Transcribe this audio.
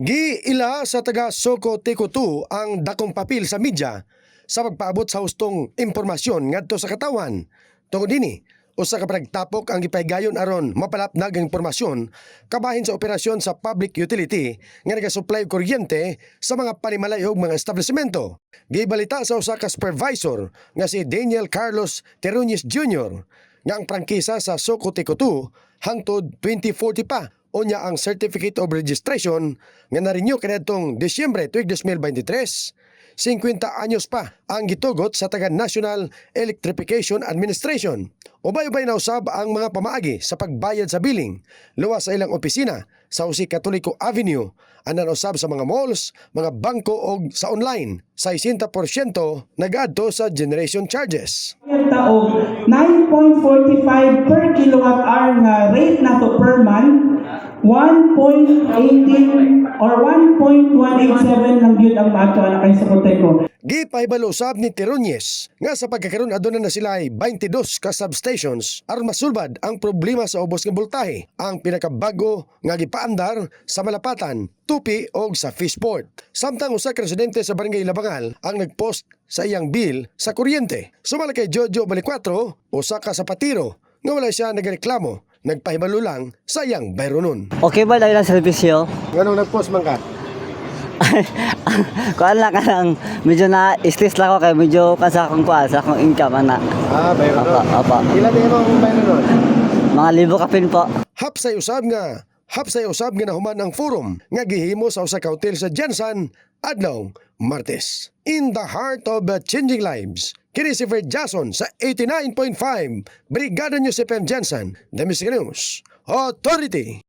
Giila sa taga Soko Tikutu ang dakong papel sa media sa pagpaabot sa hustong impormasyon ngadto sa katawan. Tungod dinhi, usa ka panagtapok ang gipaygayon aron mapalapnag ang impormasyon kabahin sa operasyon sa public utility nga nagasupply og kuryente sa mga panimalay ug mga establishmento. Gibalita sa usa ka supervisor nga si Daniel Carlos Teruñez Jr. nga ang prangkisa sa Soko Tikutu hangtod 2040 pa. Unya ang Certificate of Registration nga na-renew kaniadtong Disyembre tuig 2023. 50 anyos pa ang gitugot sa taga National Electrification Administration. Ubay-ubay na usab ang mga pamaagi sa pagbayad sa billing luwas sa ilang opisina sa Jose Catolico Avenue, anan usab sa mga malls, mga bangko og sa online. 60% nag-adto sa generation charges. Taog 9.45 per kilowatt hour nga rate nato per month, 1.18 or 1.187 lang yun ang maato na kay sa Coteco. Gipahibalo usab ni Teruñez nga sa pagkakaroon aduna na sila ay 22 ka substations aron masulbad ang problema sa ubos nga boltahe. Ang pinakabago nga gipaandar sa Malapatan, Tupi og sa Fishport. Samtang usa ka residente sa Barangay Labangal ang nagpost sa iyang bill sa kuryente. Sumala kay Jojo Balicuatro, usa ka sapatiro nga wala siya nagreklamo. Nagpahibalo lang sa iyang bayronon. Okay ba lang ang serbisyo? Ganong nagpost man ka? Kuan lang ka lang, medyo na-stress lang ako kaya medyo sa akong kuan, sa akong income, ana. Bayronon. Apa. Ilan na yung bayronon? Mga libo kapin po. Hapsay usab nga nahuman ang forum nga gihimo sa usa ka hotel sa Jansan adlaw Martes. In the heart of changing lives, kini si Fred Jason sa 89.5 Brigada News FM Jansan, The Music News Authority.